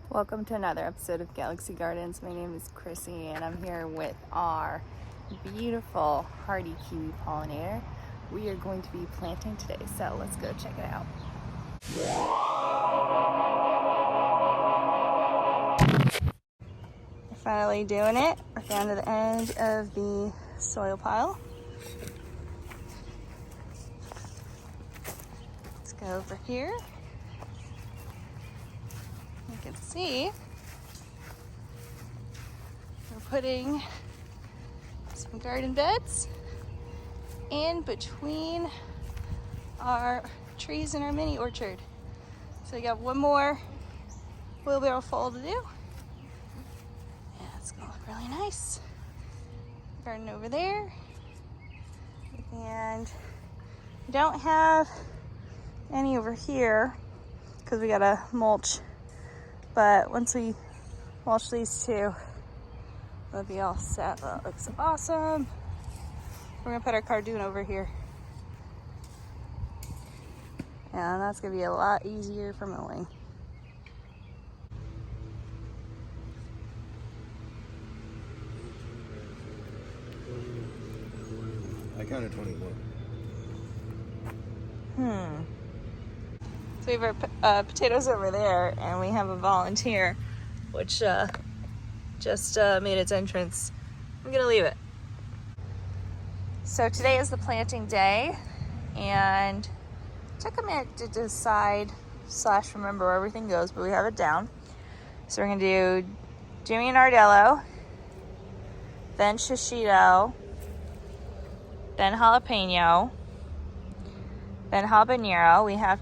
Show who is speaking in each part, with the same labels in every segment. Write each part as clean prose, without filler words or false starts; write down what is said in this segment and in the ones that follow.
Speaker 1: Welcome to another episode of Galaxy Gardens. My name is Chrissy and I'm here with our beautiful hardy kiwi pollinator. We are going to be planting today, so let's go check it out. We're finally doing it. We're down to the end of the soil pile. Let's go over here. You can see we're putting some garden beds in between our trees in our mini orchard. So we got one more wheelbarrow full to do. Yeah, it's gonna look really nice. Garden over there. And we don't have any over here because we gotta mulch. But once we mulch these two, we'll be all set. That looks awesome. We're gonna put our cardoon over here. And that's gonna be a lot easier for mowing.
Speaker 2: I counted 21.
Speaker 1: So we have our potatoes over there, and we have a volunteer, which just made its entrance. I'm gonna leave it. So today is the planting day, and took a minute to decide / remember where everything goes, but we have it down. So we're gonna do Jimmy and Ardello, then shishito, then jalapeno, then habanero. We have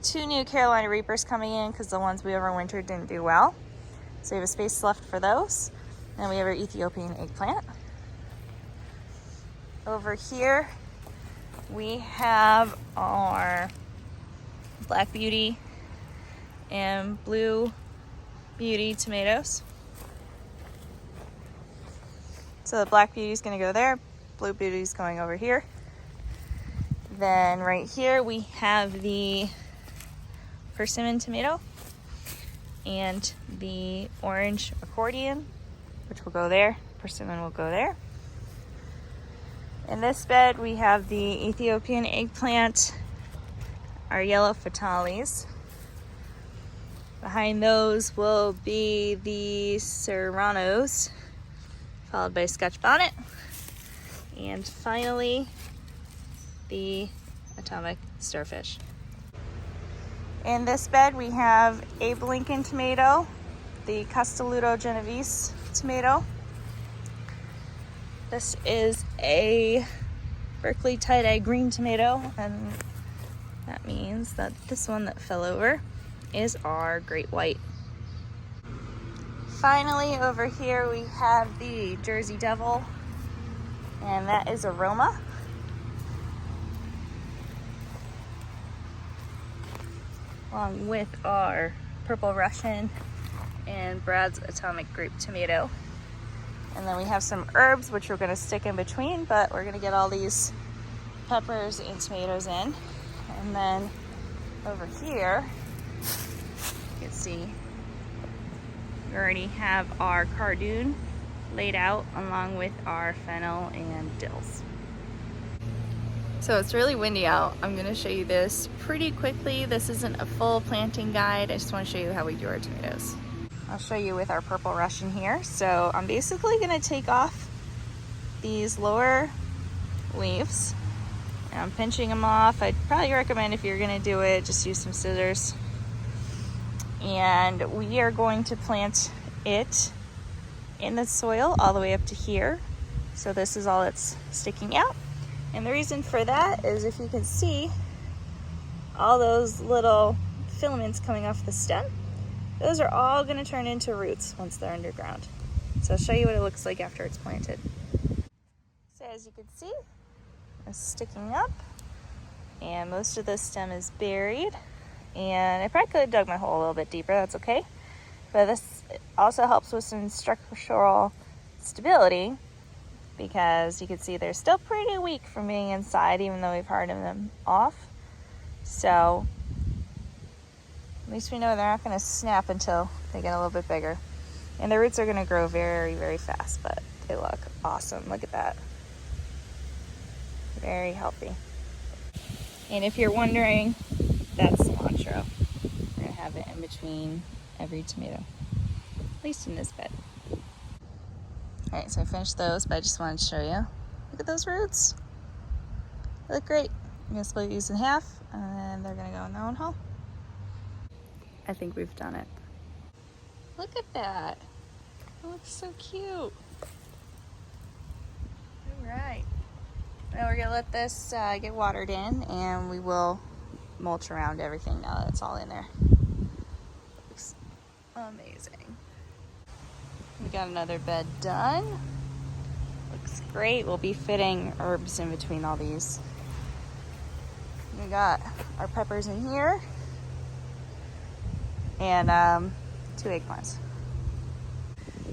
Speaker 1: 2 new Carolina Reapers coming in because the ones we overwintered didn't do well. So we have a space left for those. And we have our Ethiopian eggplant. Over here, we have our Black Beauty and Blue Beauty tomatoes. So the Black Beauty is going to go there. Blue Beauty is going over here. Then right here we have the persimmon tomato and the orange accordion, which will go there. Persimmon will go there. In this bed we have the Ethiopian eggplant, our yellow fatales. Behind those will be the serranos, followed by Scotch bonnet, and finally the atomic starfish. In this bed we have Abe Lincoln tomato, the Castelluto Genovese tomato. This is a Berkeley tie-dye green tomato, and that means that this one that fell over is our great white. Finally, over here we have the Jersey Devil, and that is Aroma. Along with our Purple Russian and Brad's Atomic Grape Tomato. And then we have some herbs which we're going to stick in between, but we're going to get all these peppers and tomatoes in. And then over here, you can see we already have our cardoon laid out along with our fennel and dills. So it's really windy out. I'm gonna show you this pretty quickly. This isn't a full planting guide. I just wanna show you how we do our tomatoes. I'll show you with our Purple Russian here. So I'm basically gonna take off these lower leaves. And I'm pinching them off. I'd probably recommend, if you're gonna do it, just use some scissors. And we are going to plant it in the soil all the way up to here. So this is all that's sticking out. And the reason for that is, if you can see all those little filaments coming off the stem, those are all going to turn into roots once they're underground. So I'll show you what it looks like after it's planted. So as you can see, it's sticking up, and most of the stem is buried. And I probably could have dug my hole a little bit deeper, that's okay. But this also helps with some structural stability, because you can see they're still pretty weak from being inside, even though we've hardened them off. So At least we know they're not going to snap until they get a little bit bigger. And the roots are going to grow very, very fast, but they look awesome. Look at that. Very healthy. And if you're wondering, that's cilantro. We're going to have it in between every tomato, at least in this bed. All right, so I finished those, but I just wanted to show you. Look at those roots. They look great. I'm going to split these in half, and they're going to go in their own hole. I think we've done it. Look at that. It looks so cute. All right. Now we're gonna let this get watered in, and we will mulch around everything now that it's all in there. Looks amazing. We got another bed done. Looks great. We'll be fitting herbs in between all these. We got our peppers in here, and 2 eggplants.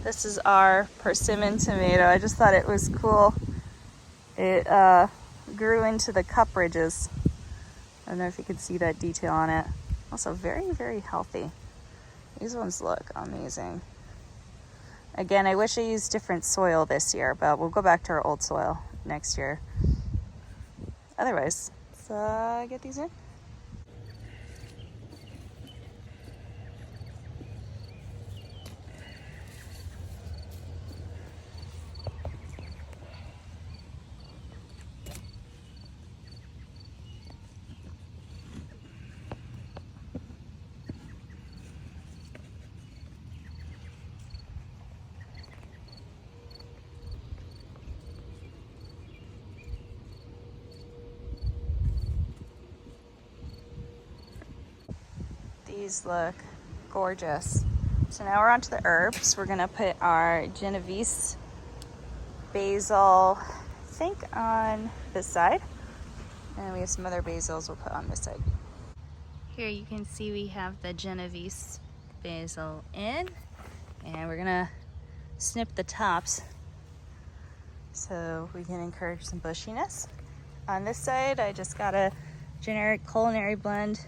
Speaker 1: This is our persimmon tomato. I just thought it was cool. It grew into the cup ridges. I don't know if you can see that detail on it. Also very, very healthy. These ones look amazing. Again, I wish I used different soil this year, but we'll go back to our old soil next year. Otherwise, let's get these in. These look gorgeous. So now we're on to the herbs. We're gonna put our Genovese basil, I think, on this side. And we have some other basils we'll put on this side. Here you can see we have the Genovese basil in, and we're gonna snip the tops so we can encourage some bushiness. On this side, I just got a generic culinary blend.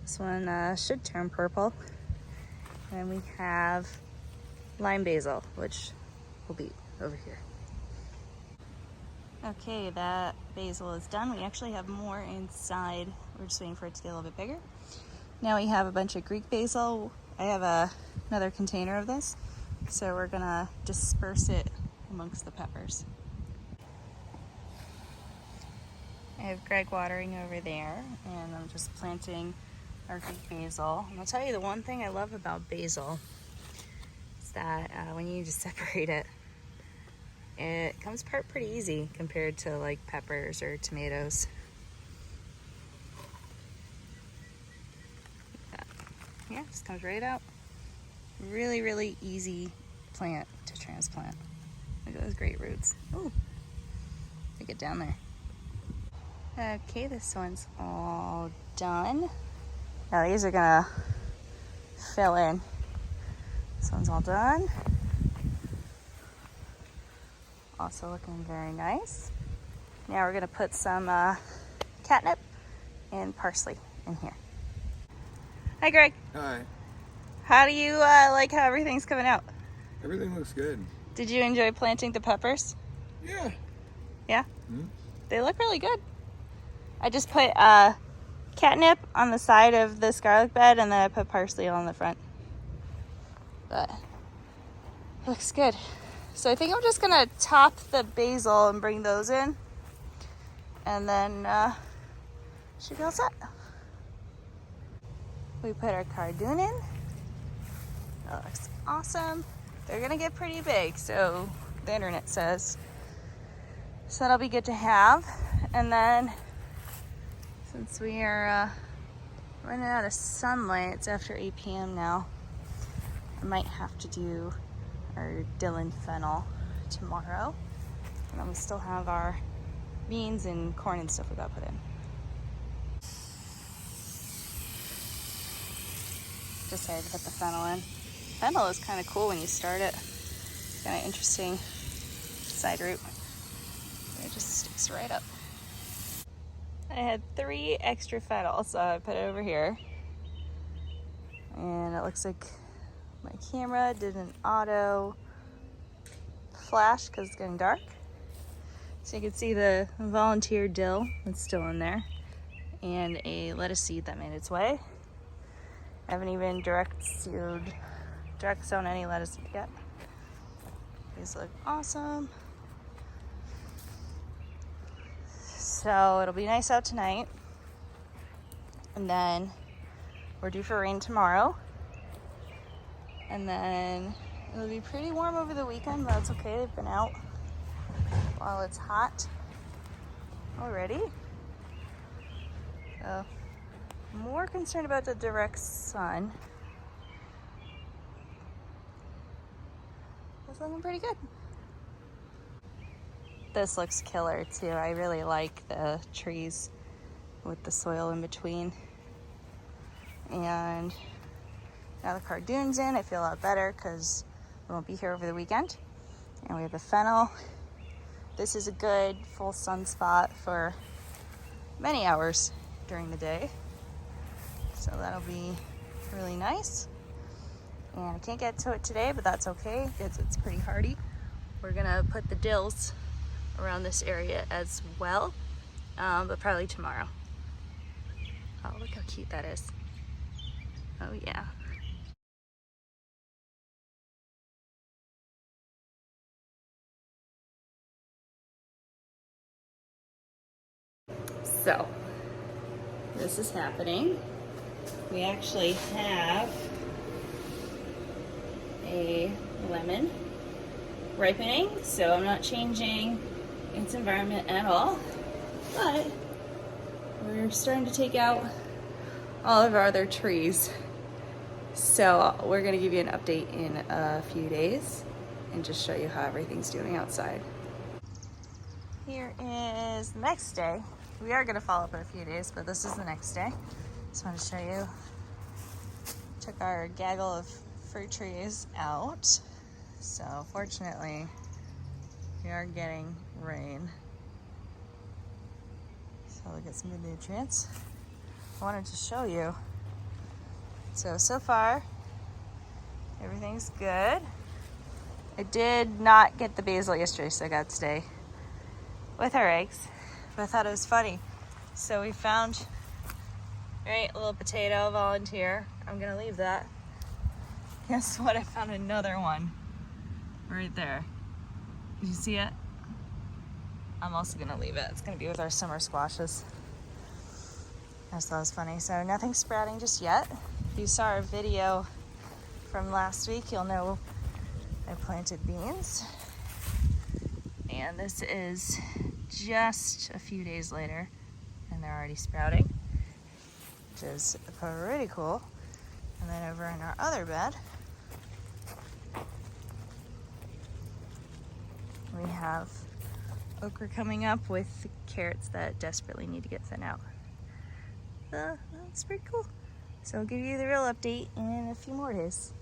Speaker 1: This one should turn purple. And we have lime basil, which will be over here. Okay, that basil is done. We actually have more inside. We're just waiting for it to get a little bit bigger. Now we have a bunch of Greek basil. I have another container of this, so we're gonna disperse it amongst the peppers. I have Greg watering over there, and I'm just planting our Greek basil. And I'll tell you the one thing I love about basil is that when you just separate it, it comes apart pretty easy compared to like peppers or tomatoes. Yeah, just comes right out. Really, really easy plant to transplant. Look at those great roots. Ooh, take it down there. Okay, this one's all done. Now these are gonna fill in. This one's all done. Also looking very nice. Now we're gonna put some catnip and parsley in here. Hi, Greg.
Speaker 2: Hi.
Speaker 1: How do you like how everything's coming out?
Speaker 2: Everything looks good.
Speaker 1: Did you enjoy planting the peppers?
Speaker 2: Yeah.
Speaker 1: Yeah?
Speaker 2: Mm-hmm.
Speaker 1: They look really good. I just put catnip on the side of this garlic bed, and then I put parsley on the front. But looks good. So I think I'm just gonna top the basil and bring those in, and then should be all set. We put our cardoon in. That looks awesome. They're gonna get pretty big, so the internet says. So that'll be good to have. And then, since we are running out of sunlight, it's after 8 p.m. now, I might have to do our Dillon fennel tomorrow. And then we still have our beans and corn and stuff we gotta put in. Decided to put the fennel in. Fennel is kind of cool when you start it. It's kind of interesting side root. It just sticks right up. I had 3 extra fennel, so I put it over here. And it looks like my camera did an auto flash because it's getting dark. So you can see the volunteer dill that's still in there and a lettuce seed that made its way. I haven't even direct sown any lettuce yet. These look awesome. So it'll be nice out tonight. And then we're due for rain tomorrow. And then it'll be pretty warm over the weekend, but that's okay. They've been out while it's hot already. So I'm more concerned about the direct sun. It's looking pretty good. This looks killer too. I really like the trees with the soil in between. And now the cardoon's in, I feel a lot better because we won't be here over the weekend. And we have the fennel. This is a good full sun spot for many hours during the day. So that'll be really nice. And I can't get to it today, but that's okay because it's pretty hardy. We're gonna put the dills around this area as well, but probably tomorrow. Oh, look how cute that is. Oh yeah. So, this is happening. We actually have a lemon ripening, so I'm not changing its environment at all, but we're starting to take out all of our other trees. So we're gonna give you an update in a few days and just show you how everything's doing outside. Here is the next day. We are gonna follow up in a few days, but this is the next day. Just want to show you. Took our gaggle of fruit trees out. So fortunately, we are getting rain. So we'll get some good nutrients. I wanted to show you. So far, everything's good. I did not get the basil yesterday, so I got to stay with our eggs. But I thought it was funny. So we found, right, a little potato volunteer. I'm gonna leave that. Guess what? I found another one right there. Did you see it? I'm also gonna leave it. It's gonna be with our summer squashes. I just thought it was funny. So nothing's sprouting just yet. If you saw our video from last week, you'll know I planted beans. And this is just a few days later, and they're already sprouting, which is pretty cool. And then over in our other bed, we have okra coming up with carrots that desperately need to get thin out. That's pretty cool. So I'll give you the real update in a few more days.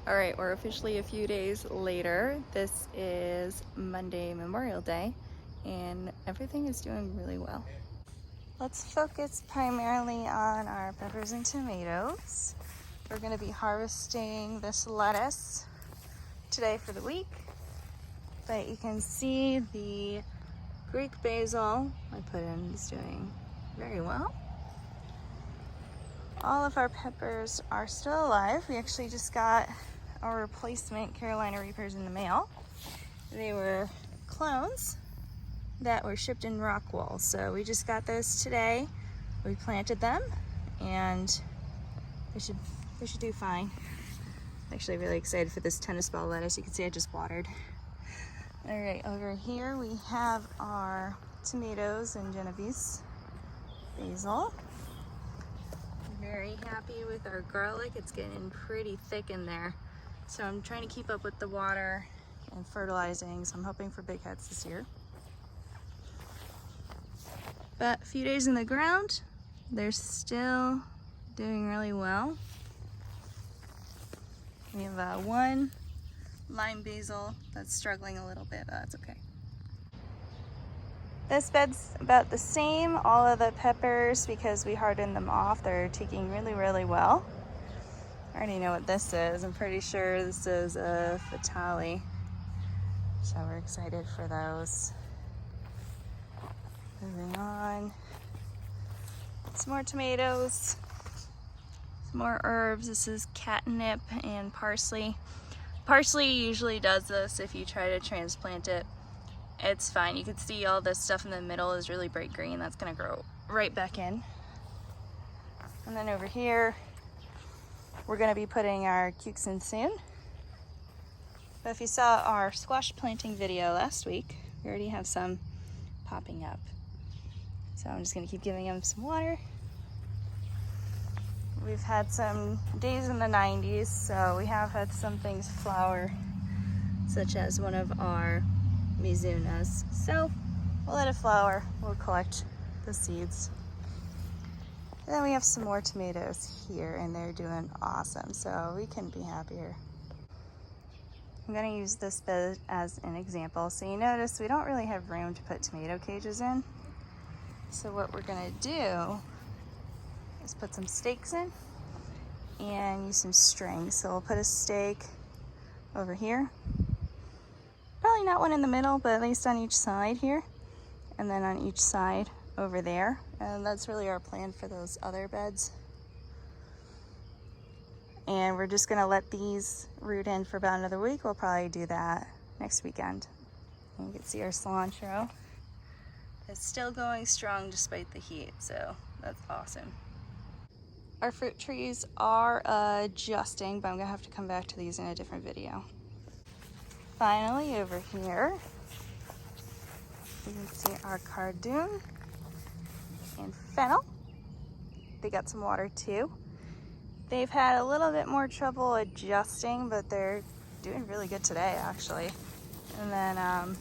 Speaker 1: All right, we're officially a few days later. This is Monday, Memorial Day, and everything is doing really well. Let's focus primarily on our peppers and tomatoes. We're gonna be harvesting this lettuce today for the week. But you can see the Greek basil I put in is doing very well. All of our peppers are still alive. We actually just got our replacement Carolina Reapers in the mail. They were clones that were shipped in rock wool. So we just got those today. We planted them and they should do fine. I'm actually really excited for this tennis ball lettuce. You can see I just watered. All right, over here we have our tomatoes and Genovese basil. Very happy with our garlic. It's getting pretty thick in there. So I'm trying to keep up with the water and fertilizing. So I'm hoping for big heads this year. But a few days in the ground, they're still doing really well. We have one lime basil that's struggling a little bit, but that's okay. This bed's about the same. All of the peppers, because we hardened them off, they're taking really, really well. I already know what this is. I'm pretty sure this is a fatale. So we're excited for those. Moving on. Some more tomatoes. Some more herbs. This is catnip and parsley. Parsley usually does this if you try to transplant it. It's fine. You can see all this stuff in the middle is really bright green. That's gonna grow right back in. And then over here, we're gonna be putting our cukes in soon. But if you saw our squash planting video last week, we already have some popping up. So I'm just gonna keep giving them some water. We've had some days in the 90s, so we have had some things flower, such as one of our mizunas. So we'll let it flower. We'll collect the seeds. And then we have some more tomatoes here, and they're doing awesome, so we couldn't be happier. I'm gonna use this bed as an example. So you notice we don't really have room to put tomato cages in. So what we're gonna do is put some stakes in and use some string. So we'll put a stake over here. Probably not one in the middle, but at least on each side here. And then on each side over there. And that's really our plan for those other beds. And we're just gonna let these root in for about another week. We'll probably do that next weekend. And you can see our cilantro. It's still going strong despite the heat, so that's awesome. Our fruit trees are adjusting, but I'm gonna have to come back to these in a different video. Finally, over here, you can see our cardoon and fennel. They got some water too. They've had a little bit more trouble adjusting, but they're doing really good today, actually. And then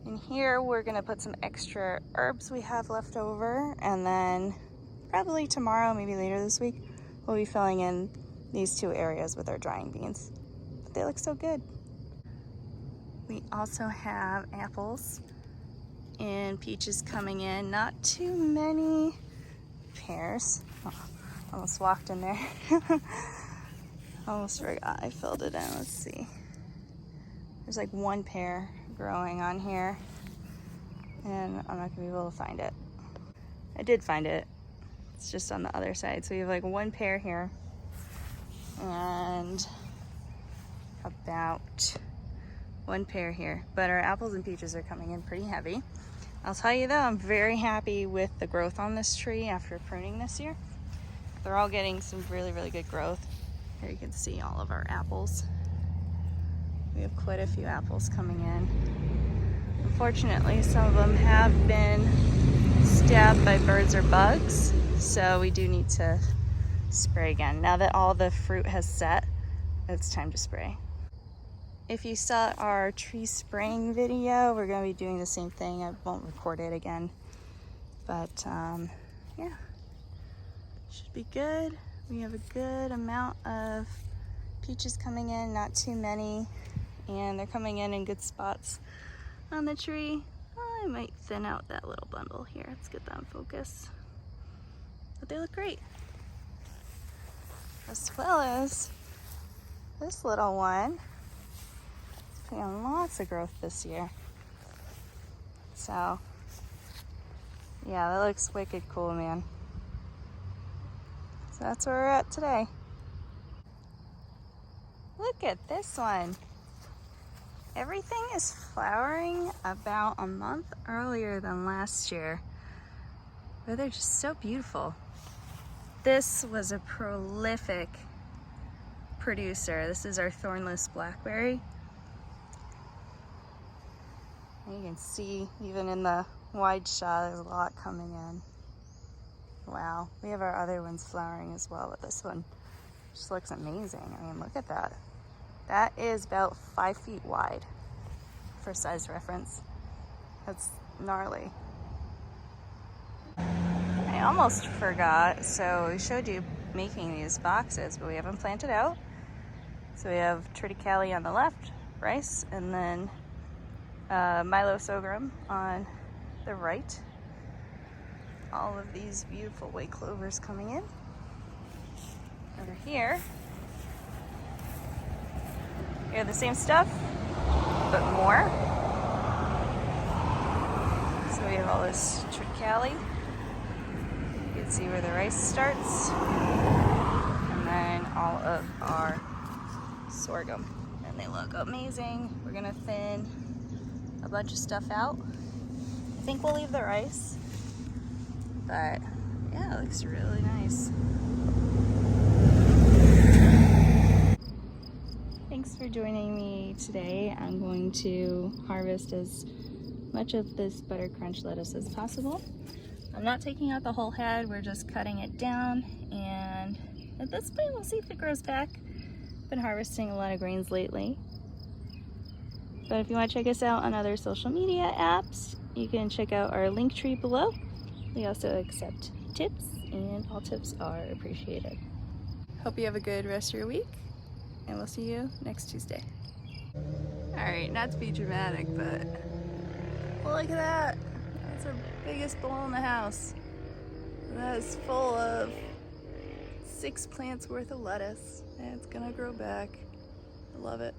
Speaker 1: in here, we're gonna put some extra herbs we have left over, and then probably tomorrow, maybe later this week, we'll be filling in these two areas with our drying beans. But they look so good. We also have apples and peaches coming in. Not too many pears. Oh, almost walked in there. Almost forgot I filled it in. Let's see. There's like one pear growing on here, and I'm not gonna be able to find it. I did find it. It's just on the other side. So we have like one pear here and about one pear here. But our apples and peaches are coming in pretty heavy. I'll tell you though, I'm very happy with the growth on this tree after pruning this year. They're all getting some really, really good growth. Here you can see all of our apples. We have quite a few apples coming in. Unfortunately, some of them have been stabbed by birds or bugs, so we do need to spray again. Now that all the fruit has set, it's time to spray. If you saw our tree spraying video, we're going to be doing the same thing. I won't record it again, but yeah, should be good. We have a good amount of peaches coming in, not too many, and they're coming in good spots on the tree. I might thin out that little bundle here. Let's get that in focus. But they look great. As well as this little one. It's putting on lots of growth this year. So, yeah, that looks wicked cool, man. So that's where we're at today. Look at this one. Everything is flowering about a month earlier than last year. But they're just so beautiful. This was a prolific producer. This is our thornless blackberry. And you can see even in the wide shot, there's a lot coming in. Wow, we have our other ones flowering as well, but this one just looks amazing. I mean, look at that. That is about 5 feet wide for size reference. That's gnarly. I almost forgot, so we showed you making these boxes, but we haven't planted out. So we have triticale on the left, rice, and then Milo sorghum on the right. All of these beautiful white clovers coming in. Over here, we have the same stuff, but more. So we have all this triticale. You can see where the rice starts. And then all of our sorghum. And they look amazing. We're gonna thin a bunch of stuff out. I think we'll leave the rice. But yeah, it looks really nice. Thanks for joining me today. I'm going to harvest as much of this butter crunch lettuce as possible. I'm not taking out the whole head, we're just cutting it down, and at this point we'll see if it grows back. Been harvesting a lot of greens lately. But if you want to check us out on other social media apps, you can check out our link tree below. We also accept tips, and all tips are appreciated. Hope you have a good rest of your week, and we'll see you next Tuesday. Alright, not to be dramatic, but look at that. That's our biggest bowl in the house. And that is full of 6 plants worth of lettuce, and it's gonna grow back. I love it.